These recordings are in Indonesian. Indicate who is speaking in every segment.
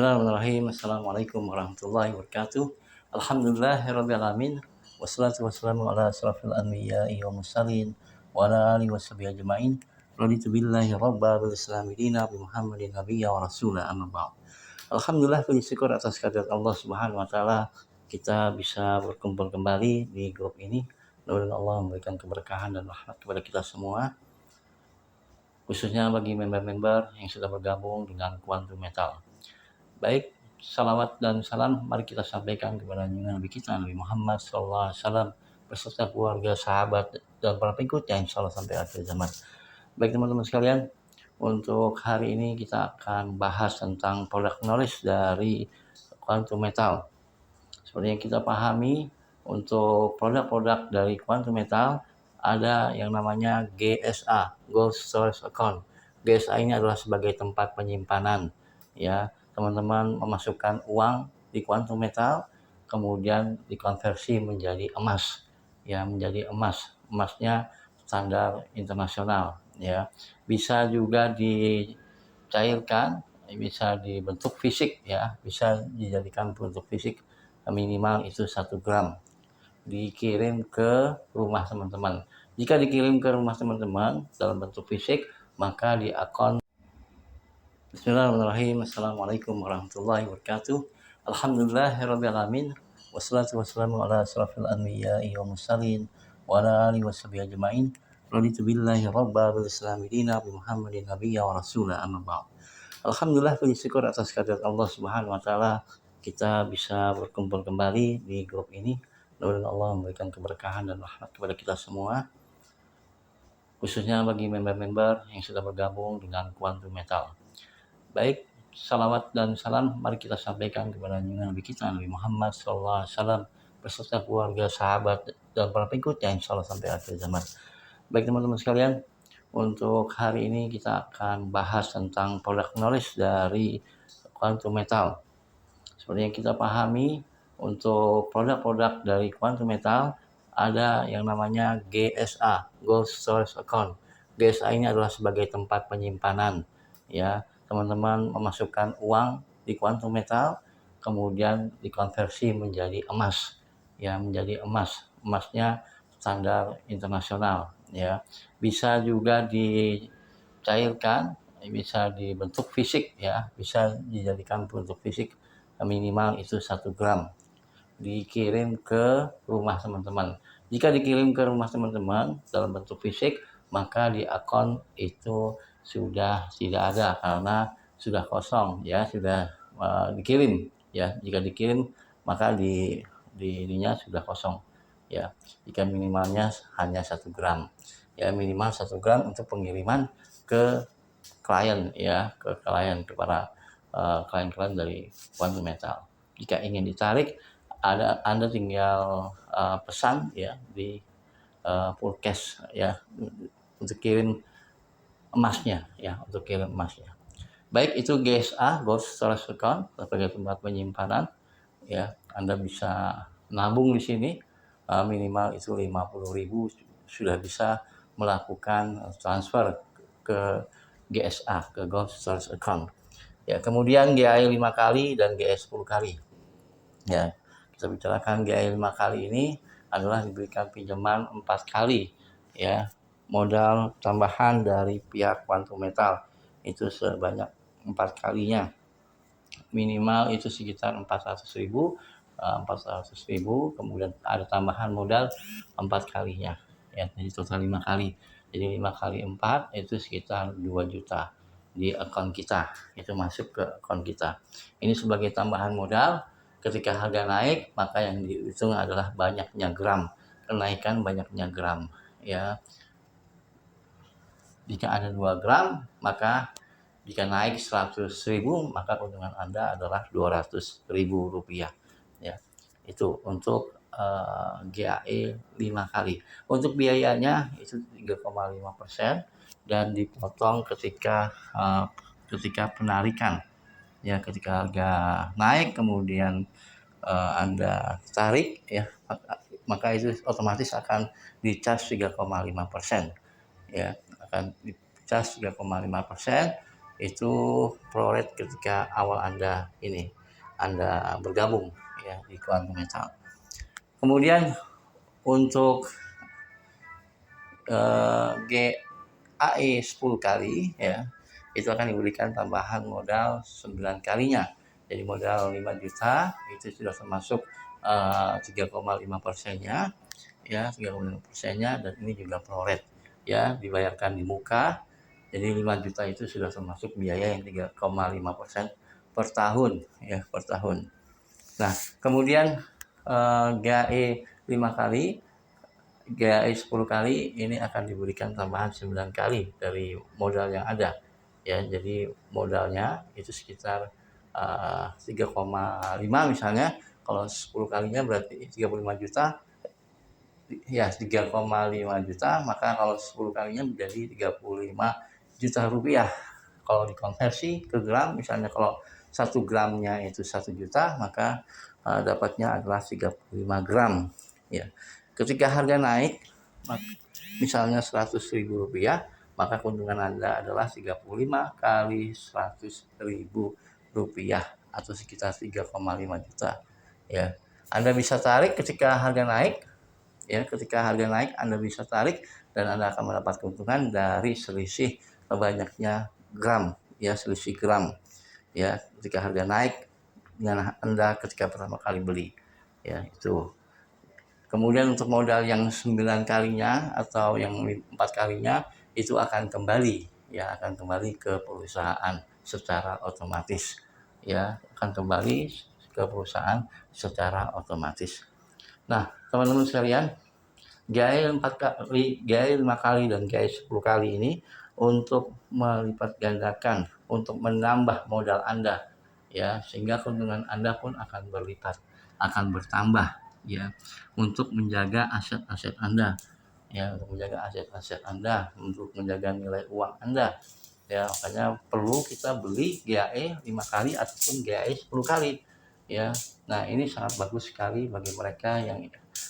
Speaker 1: Bismillahirrahmanirrahim. Assalamualaikum warahmatullahi wabarakatuh. Alhamdulillahirrabbilalamin. Wassalatu wassalamu ala asrafil anbiya'i wa mursalin wa ala alihi washabihi ajma'in. Raditu billahi rabba bil islami dina bi Muhammadin nabiyya wa rasula amma ba'd. Alhamdulillah, puji syukur atas kehadirat Allah Subhanahu wa taala kita bisa berkumpul kembali di grup ini. Mudah-mudahan Allah memberikan keberkahan dan rahmat kepada kita semua, khususnya bagi member-member yang sudah bergabung dengan Quantum Metal. Baik, salawat dan salam mari kita sampaikan kepada Nabi kita, Nabi Muhammad SAW, beserta keluarga, sahabat, dan para pengikutnya insya Allah sampai akhir zaman. Baik teman-teman sekalian, untuk hari ini kita akan bahas tentang produk knowledge dari Quantum Metal. Seperti yang kita pahami, untuk produk-produk dari Quantum Metal ada yang namanya GSA, Gold Storage Account. GSA ini adalah sebagai tempat penyimpanan, ya. Teman-teman memasukkan uang di Quantum Metal, kemudian dikonversi menjadi emas, ya, menjadi emas. Emasnya standar internasional, ya. Bisa juga dicairkan, bisa dibentuk fisik, ya, bisa dijadikan bentuk fisik, minimal itu 1 gram. Dikirim ke rumah teman-teman. Jika dikirim ke rumah teman-teman dalam bentuk fisik, maka di akun Bismillahirrahmanirrahim. Assalamualaikum warahmatullahi wabarakatuh. Alhamdulillahirrabbilalamin. Wassalatu wassalamu ala asrafil anbiya'i wa mursalin wa ala alihi washabihi ajma'in. Raditu billahi rabba bil islami dina bi Muhammadin nabiyya wa rasula amma ba'd. Alhamdulillah, puji syukur atas kehadirat Allah Subhanahu wa taala kita bisa berkumpul kembali di grup ini. Mudah-mudahan Allah memberikan keberkahan dan rahmat kepada kita semua, khususnya bagi member-member yang sudah bergabung dengan Quantum Metal. Baik, salawat dan salam mari kita sampaikan kepada Nabi kita, Nabi Muhammad SAW, beserta keluarga, sahabat, dan para pengikutnya insya Allah sampai akhir zaman. Baik teman-teman sekalian, untuk hari ini kita akan bahas tentang produk knowledge dari Quantum Metal. Seperti yang kita pahami, untuk produk-produk dari Quantum Metal ada yang namanya GSA, Gold Storage Account. GSA ini adalah sebagai tempat penyimpanan, ya. Teman-teman memasukkan uang di Quantum Metal, kemudian dikonversi menjadi emas, ya, menjadi emas. Emasnya standar internasional, ya. Bisa juga dicairkan, bisa dibentuk fisik, ya, bisa dijadikan bentuk fisik, minimal itu 1 gram. Dikirim ke rumah teman-teman. Jika dikirim ke rumah teman-teman dalam bentuk fisik, maka di akun itu sudah tidak ada karena sudah kosong, ya, sudah dikirim, ya. Jika dikirim maka ininya sudah kosong, ya. Jika minimalnya hanya 1 gram, ya, minimal 1 gram untuk pengiriman ke klien, ya, ke klien, kepada klien-klien dari Quantum Metal. Jika ingin ditarik, Anda tinggal pesan, ya, di full cash, ya, untuk kirim emasnya, ya, untuk kirim emasnya. Baik, itu GSA, Gold Storage Account, sebagai tempat penyimpanan, ya. Anda bisa nabung di sini, minimal itu 50.000 sudah bisa melakukan transfer ke GSA, ke Gold Storage Account, ya. Kemudian GAI 5 kali dan GAI 10 kali, ya. Kita bicarakan GAI 5 kali ini adalah diberikan pinjaman 4 kali, ya. Modal tambahan dari pihak Quantum Metal itu sebanyak 4 kalinya. Minimal itu sekitar 400.000, kemudian ada tambahan modal 4 kalinya, ya. Jadi total 5 kali. Jadi 5 kali 4 itu sekitar 2 juta di akun kita. Itu masuk ke akun kita. Ini sebagai tambahan modal. Ketika harga naik, maka yang dihitung adalah banyaknya gram. Kenaikan banyaknya gram, ya. Jika ada 2 gram, maka jika naik 100.000, maka keuntungan Anda adalah 200.000 rupiah, ya. Itu untuk GAE 5 kali. Untuk biayanya itu 3,5% dan dipotong ketika penarikan, ya. Ketika harga naik kemudian Anda tarik, ya, maka itu otomatis akan dicas 3,5%, ya. Akan dicas 3,5%, itu pro rate ketika awal Anda bergabung ya di Quantum Metal. Kemudian untuk GAE 10 kali ya, itu akan diberikan tambahan modal 9 kalinya. Jadi modal 5 juta itu sudah termasuk 3,5%-nya ya, 3,5%-nya, dan ini juga pro rate ya, dibayarkan di muka. Jadi 5 juta itu sudah termasuk biaya yang 3,5% per tahun ya, per tahun. Nah, kemudian GAE 5 kali, GAE 10 kali ini akan diberikan tambahan 9 kali dari modal yang ada ya. Jadi modalnya itu sekitar 3,5 misalnya, kalau 10 kalinya berarti 35 juta ya, 3,5 juta, maka kalau 10 kalinya menjadi 35 juta rupiah. Kalau dikonversi ke gram, misalnya kalau 1 gramnya itu 1 juta, maka dapatnya adalah 35 gram ya. Ketika harga naik misalnya 100.000 rupiah, maka keuntungan Anda adalah 35 kali 100.000 rupiah atau sekitar 3,5 juta ya. Anda bisa tarik ketika harga naik ya, ketika harga naik Anda bisa tarik dan Anda akan mendapat keuntungan dari selisih banyaknya gram ya, selisih gram ya, ketika harga naik dengan Anda ketika pertama kali beli ya, itu. Kemudian untuk modal yang 9 kalinya atau yang 4 kalinya itu akan kembali ya, akan kembali ke perusahaan secara otomatis ya, akan kembali ke perusahaan secara otomatis. Nah, teman-teman sekalian, GAE 4 kali, GAE 5 kali, dan GAE 10 kali ini untuk melipat gandakan, untuk menambah modal Anda ya, sehingga keuntungan Anda pun akan berlipat, akan bertambah ya, untuk menjaga aset-aset Anda ya, untuk menjaga aset-aset Anda, untuk menjaga nilai uang Anda ya. Makanya perlu kita beli GAE 5 kali ataupun GAE 10 kali ya. Nah, ini sangat bagus sekali bagi mereka yang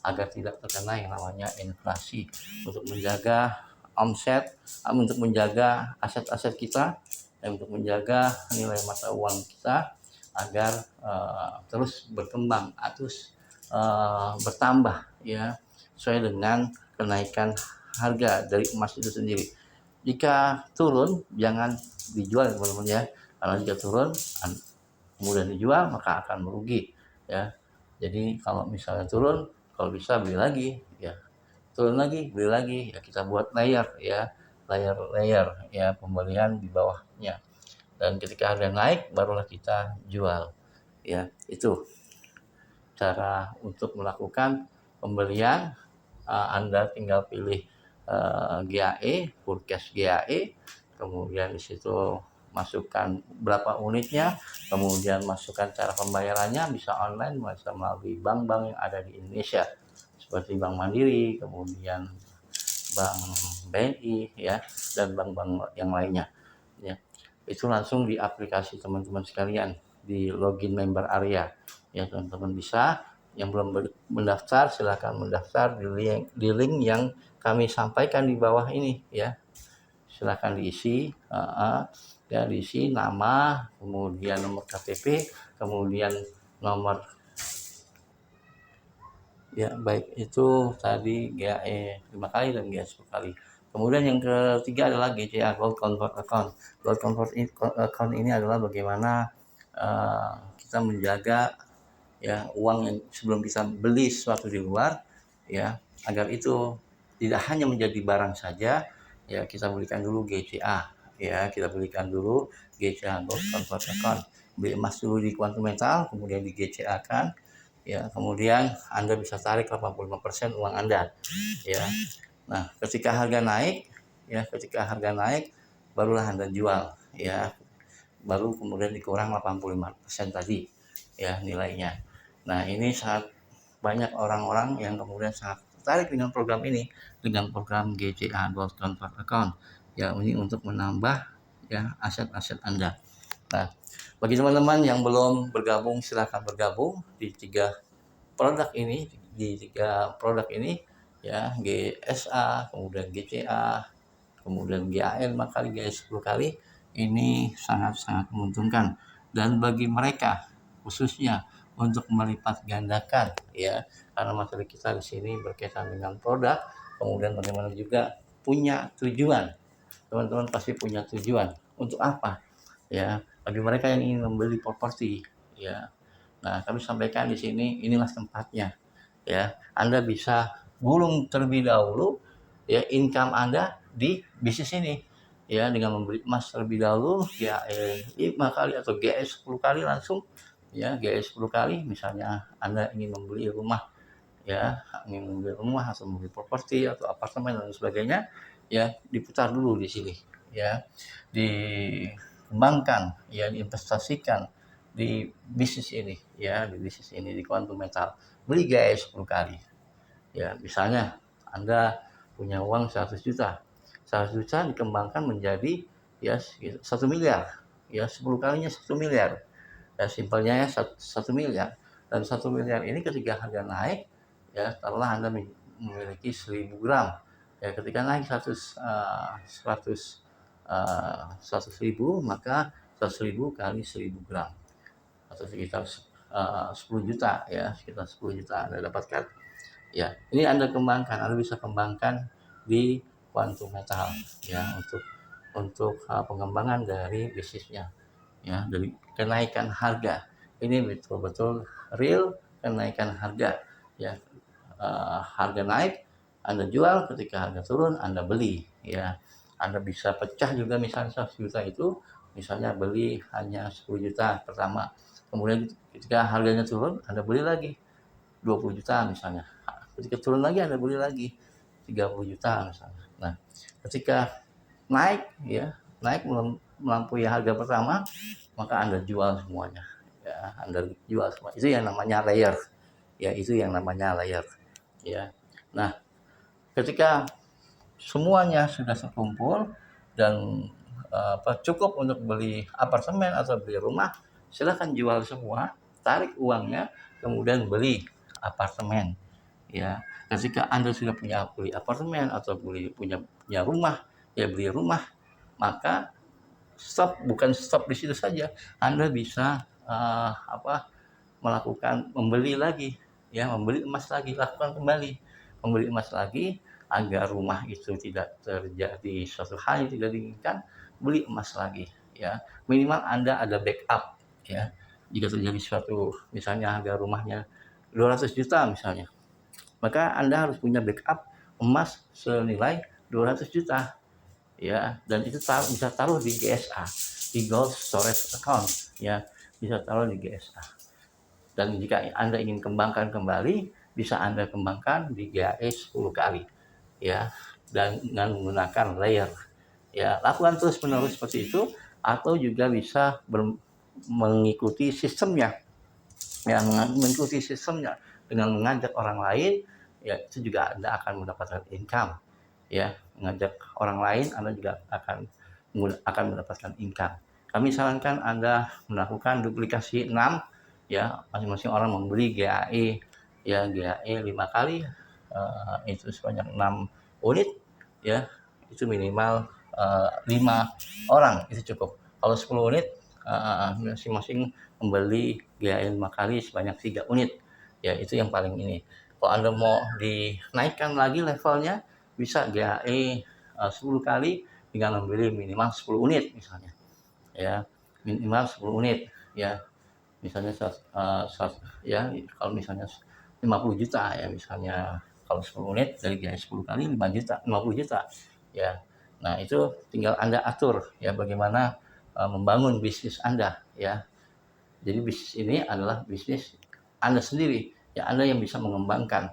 Speaker 1: agar tidak terkena yang namanya inflasi, untuk menjaga omset, untuk menjaga aset-aset kita, dan untuk menjaga nilai mata uang kita agar terus berkembang, terus bertambah ya, sesuai dengan kenaikan harga dari emas itu sendiri. Jika turun jangan dijual teman-teman ya, karena jika turun kemudian dijual maka akan merugi ya. Jadi kalau misalnya turun, kalau bisa beli lagi ya, turun lagi beli lagi ya, kita buat layer ya, layer ya, pembelian di bawahnya, dan ketika harga naik barulah kita jual ya. Itu cara untuk melakukan pembelian. Anda tinggal pilih GAE, forecast GAE, kemudian di situ masukkan berapa unitnya, kemudian masukkan cara pembayarannya, bisa online, bisa melalui bank-bank yang ada di Indonesia seperti Bank Mandiri, kemudian Bank BNI ya, dan bank-bank yang lainnya ya. Itu langsung di aplikasi teman-teman sekalian, di login member area ya. Teman-teman bisa, yang belum mendaftar silakan mendaftar di link yang kami sampaikan di bawah ini ya. Silakan diisi ya, diisi nama, kemudian nomor KTP, kemudian nomor ya, baik itu tadi GAE 5 kali dan GAE 10 kali. Kemudian yang ketiga adalah GCA, Gold Convert Account. Gold Convert Account ini adalah bagaimana kita menjaga ya uang yang sebelum kita beli sesuatu di luar ya, agar itu tidak hanya menjadi barang saja ya, kita belikan dulu GCA ya, kita belikan dulu GCA, Gold Convert Account. Beli emas dulu di Quantum Metal, kemudian di GCA kan ya, kemudian Anda bisa tarik 85% uang Anda ya. Nah, ketika harga naik ya, ketika harga naik barulah Anda jual ya, baru kemudian dikurang 85% tadi ya nilainya. Nah, ini sangat banyak orang-orang yang kemudian sangat tertarik dengan program ini, dengan program GCA, Gold Convert Account ya, ini untuk menambah ya aset-aset Anda. Nah, bagi teman-teman yang belum bergabung, silahkan bergabung di tiga produk ini, ya, GSA, kemudian GCA, kemudian GAN 5 kali, GS 10 kali ini sangat-sangat menguntungkan. Dan bagi mereka khususnya untuk melipat gandakan ya, karena materi kita di sini berkaitan dengan produk, kemudian bagaimana juga punya tujuan. Teman-teman pasti punya tujuan untuk apa ya, bagi mereka yang ingin membeli properti ya. Nah, kami sampaikan di sini inilah tempatnya ya. Anda bisa gulung terlebih dahulu ya income Anda di bisnis ini ya, dengan membeli emas terlebih dahulu ya 5 kali atau GS 10 kali langsung ya. GS 10 kali misalnya Anda ingin membeli rumah ya, ingin membeli rumah atau membeli properti atau apartemen dan sebagainya ya, diputar dulu di sini ya, dikembangkan ya, diinvestasikan di bisnis ini ya, di bisnis ini di Quantum Metal. Beli guys 10 kali ya. Misalnya Anda punya uang 100 juta, 100 juta dikembangkan menjadi ya 1 miliar ya, 10 kalinya 1 miliar ya, simpelnya ya 1 miliar. Dan 1 miliar ini ketika harga naik ya, taruhlah Anda memiliki 1000 gram ya, ketika naik 100 ribu, maka 100.000 kali 1000 gram atau sekitar 10 juta ya, sekitar 10 juta Anda dapatkan ya. Ini Anda kembangkan, Anda bisa kembangkan di Quantum Metal ya, untuk pengembangan dari bisnisnya ya, dari kenaikan harga. Ini betul-betul real kenaikan harga ya. Harga naik Anda jual, ketika harga turun Anda beli ya. Anda bisa pecah juga, misalnya 100 juta itu misalnya beli hanya 10 juta pertama, kemudian ketika harganya turun Anda beli lagi 20 juta misalnya, ketika turun lagi Anda beli lagi 30 juta misalnya. Nah, ketika naik ya, naik melampaui harga pertama, maka Anda jual semuanya ya, Anda jual semua. Itu yang namanya layer ya, itu yang namanya layer ya. Nah, ketika semuanya sudah terkumpul dan cukup untuk beli apartemen atau beli rumah, silakan jual semua, tarik uangnya, kemudian beli apartemen ya. Ketika Anda sudah beli apartemen atau punya rumah ya, beli rumah, maka bukan stop di situ saja. Anda bisa melakukan membeli lagi ya, membeli emas lagi, lakukan kembali membeli emas lagi agar rumah itu tidak terjadi suatu hal yang tidak diinginkan. Beli emas lagi ya, minimal Anda ada backup ya, jika terjadi suatu, misalnya harga rumahnya 200 juta misalnya, maka Anda harus punya backup emas senilai 200 juta ya, dan itu bisa taruh di GSA, di Gold Storage Account ya, bisa taruh di GSA. Dan jika Anda ingin kembangkan kembali, bisa Anda kembangkan di GAE 10 kali ya, dan dengan menggunakan layer ya. Lakukan terus menerus seperti itu, atau juga bisa mengikuti sistemnya ya, mengikuti sistemnya dengan mengajak orang lain ya, itu juga Anda akan mendapatkan income ya. Mengajak orang lain Anda juga akan mendapatkan income. Kami sarankan Anda melakukan duplikasi 6 ya, masing-masing orang membeli GAE ya, GAE 5 kali itu sebanyak 6 unit ya, itu minimal 5 orang itu cukup. Kalau 10 unit masing-masing membeli GAE 5 kali sebanyak 3 unit ya, itu yang paling ini. Kalau Anda mau dinaikkan lagi levelnya, bisa GAE 10 kali dengan membeli minimal 10 unit misalnya ya, minimal 10 unit ya. Misalnya ya, kalau misalnya 50 juta ya, misalnya kalau 10 unit dari GAE 10 kali 5 juta, 50 juta ya. Nah, itu tinggal Anda atur ya, bagaimana membangun bisnis Anda ya. Jadi bisnis ini adalah bisnis Anda sendiri ya, Anda yang bisa mengembangkan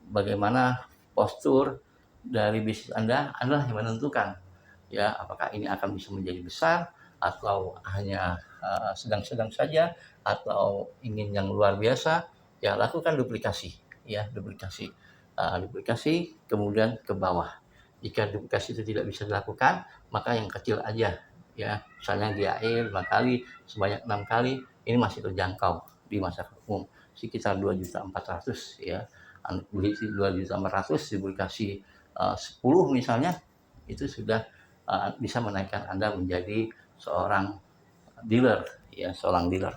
Speaker 1: bagaimana postur dari bisnis Anda adalah yang menentukan ya, apakah ini akan bisa menjadi besar atau hanya sedang-sedang saja, atau ingin yang luar biasa ya. Lakukan duplikasi ya, duplikasi kemudian ke bawah. Jika duplikasi itu tidak bisa dilakukan, maka yang kecil aja ya, misalnya GAE 5 kali sebanyak 6 kali, ini masih terjangkau di masyarakat umum, sekitar 2.400.000 ya. Beli 2.400.000 duplikasi 10 misalnya, itu sudah bisa menaikkan Anda menjadi seorang dealer, ya, seorang dealer.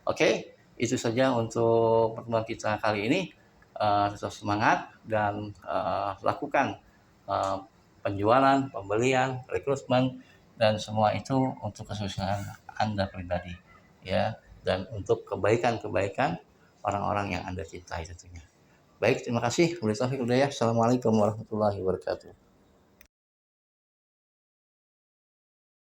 Speaker 1: Oke, itu saja untuk pertemuan kita kali ini. Tetap semangat dan lakukan penjualan, pembelian, rekrutmen, dan semua itu untuk kesuksesan Anda pribadi, ya, dan untuk kebaikan-kebaikan orang-orang yang Anda cintai tentunya. Baik, terima kasih. Wabillahi taufiq wal hidayah. Assalamualaikum warahmatullahi wabarakatuh.